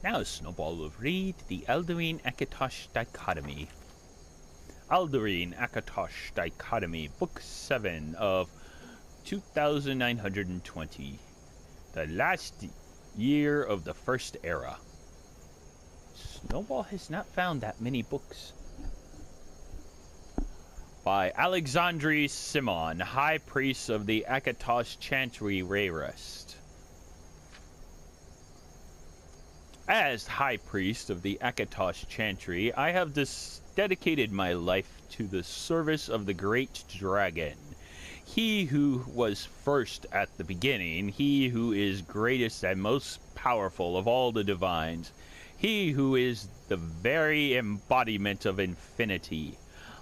Now Snowball will read the Alduin Akatosh dichotomy. Alduin Akatosh dichotomy, Book 7 of 2920. The last year of the First Era. Snowball has not found that many books. By Alexandri Simon, High Priest of the Akatosh Chantry Rayrest. As High Priest of the Akatosh Chantry, I have dedicated my life to the service of the Great Dragon. He who was first at the beginning, he who is greatest and most powerful of all the divines, he who is the very embodiment of infinity.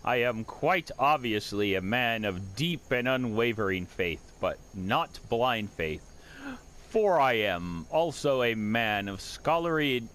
I am quite obviously a man of deep and unwavering faith, but not blind faith. For I am also a man of scholarly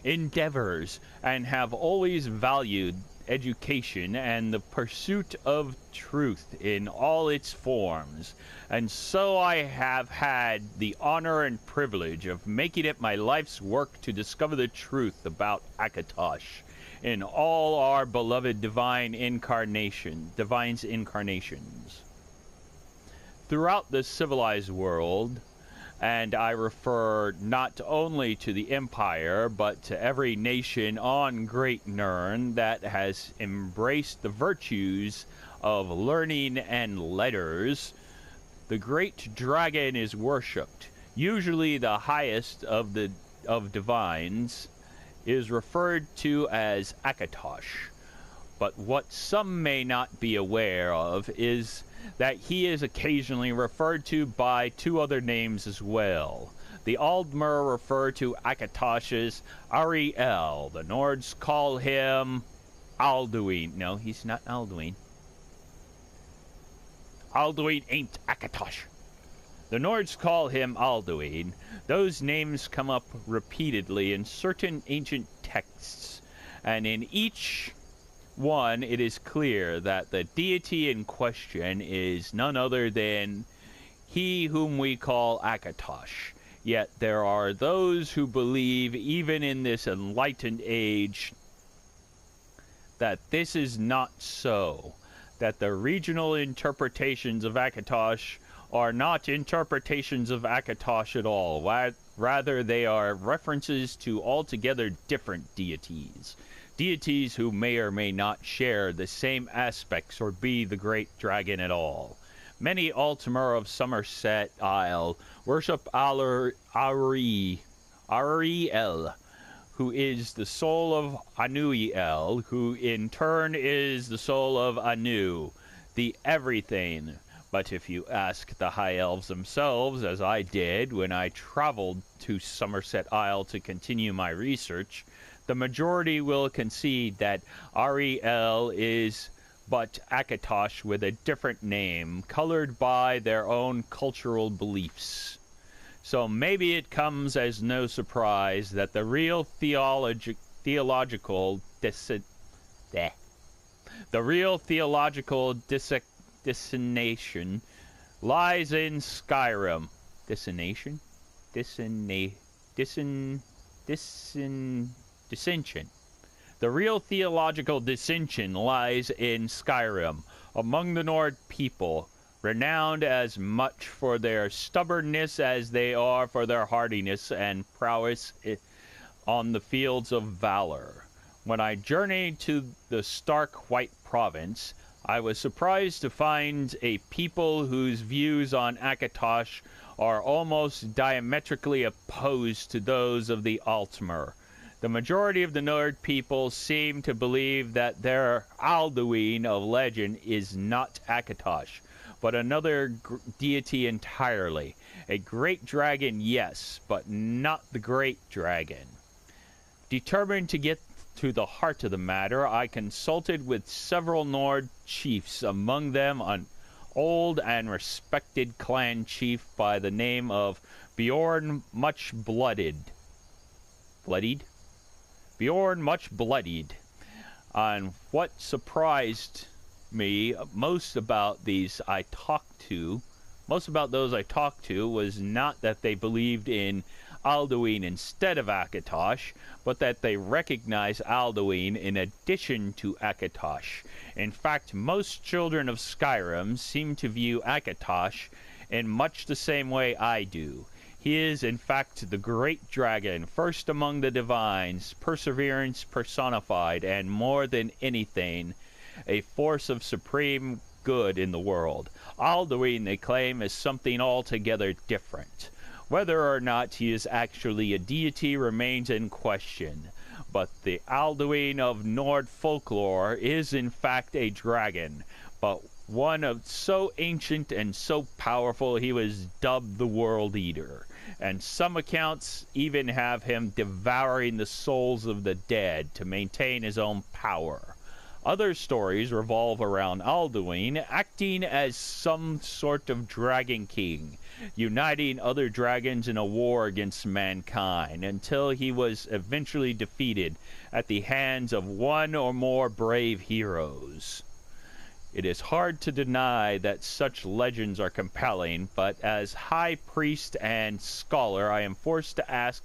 endeavors, and have always valued education and the pursuit of truth in all its forms, and so I have had the honor and privilege of making it my life's work to discover the truth about Akatosh in all our beloved divines' incarnations throughout the civilized world. And I refer not only to the Empire, but to every nation on Great Nirn that has embraced the virtues of learning and letters. The Great Dragon is worshipped. Usually the highest of divines is referred to as Akatosh. But what some may not be aware of is that he is occasionally referred to by two other names as well. The Aldmer refer to Akatosh as Ariel. The Nords call him Alduin. No, he's not Alduin. Alduin ain't Akatosh. The Nords call him Alduin. Those names come up repeatedly in certain ancient texts, and in each one, it is clear that the deity in question is none other than he whom we call Akatosh. Yet there are those who believe, even in this enlightened age, that this is not so, that the regional interpretations of Akatosh are not interpretations of Akatosh at all. Rather, they are references to altogether different deities. Deities who may or may not share the same aspects or be the great dragon at all. Many Altmer of Somerset Isle worship Ariel, who is the soul of Anuiel, who in turn is the soul of Anu, the everything. But if you ask the High Elves themselves, as I did when I traveled to Somerset Isle to continue my research, the majority will concede that Ariel is but Akatosh with a different name, colored by their own cultural beliefs. So maybe it comes as no surprise that the real theological destination lies in Skyrim. Dissension. The real theological dissension lies in Skyrim, among the Nord people, renowned as much for their stubbornness as they are for their hardiness and prowess on the fields of valor. When I journeyed to the stark White Province, I was surprised to find a people whose views on Akatosh are almost diametrically opposed to those of the Altmer. The majority of the Nord people seem to believe that their Alduin of legend is not Akatosh, but another deity entirely. A great dragon, yes, but not the great dragon. Determined to get to the heart of the matter, I consulted with several Nord chiefs, among them an old and respected clan chief by the name of Bjorn Much-Bloodied. Bjorn Much-Bloodied. And what surprised me most about those I talked to was not that they believed in Alduin instead of Akatosh, but that they recognized Alduin in addition to Akatosh. In fact, most children of Skyrim seem to view Akatosh in much the same way I do. He is, in fact, the great dragon, first among the divines, perseverance personified, and more than anything, a force of supreme good in the world. Alduin, they claim, is something altogether different. Whether or not he is actually a deity remains in question, but the Alduin of Nord folklore is in fact a dragon, but one of so ancient and so powerful he was dubbed the World Eater, and some accounts even have him devouring the souls of the dead to maintain his own power. Other stories revolve around Alduin acting as some sort of dragon king, uniting other dragons in a war against mankind until he was eventually defeated at the hands of one or more brave heroes. It is hard to deny that such legends are compelling, but as high priest and scholar, I am forced to ask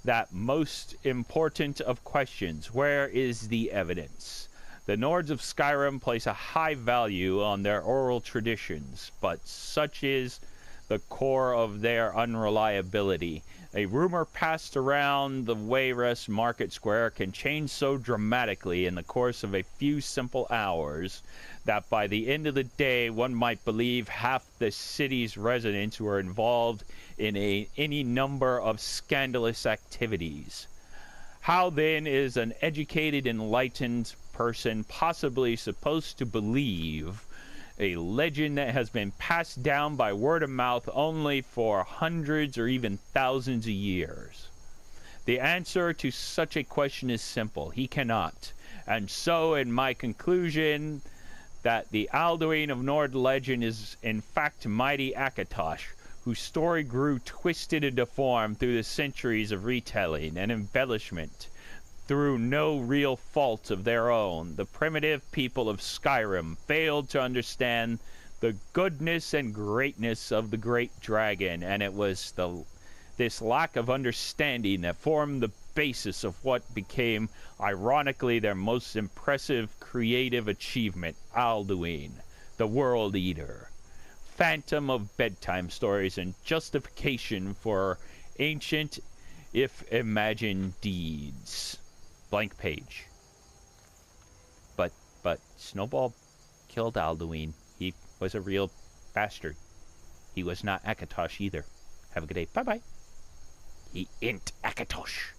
that most important of questions: where is the evidence? The Nords of Skyrim place a high value on their oral traditions, but such is the core of their unreliability. A rumor passed around the Wayrest Market Square can change so dramatically in the course of a few simple hours that by the end of the day one might believe half the city's residents were involved in any number of scandalous activities. How then is an educated, enlightened person possibly supposed to believe a legend that has been passed down by word of mouth only for hundreds or even thousands of years? The answer to such a question is simple: he cannot. And so, in my conclusion, that the Alduin of Nord legend is in fact mighty Akatosh, whose story grew twisted and deformed through the centuries of retelling and embellishment. Through no real fault of their own, the primitive people of Skyrim failed to understand the goodness and greatness of the great dragon, and it was this lack of understanding that formed the basis of what became, ironically, their most impressive creative achievement, Alduin, the World Eater, phantom of bedtime stories and justification for ancient, if imagined, deeds. Blank page. But Snowball killed Alduin. He was a real bastard. He was not Akatosh either. Have a good day. Bye-bye. He ain't Akatosh.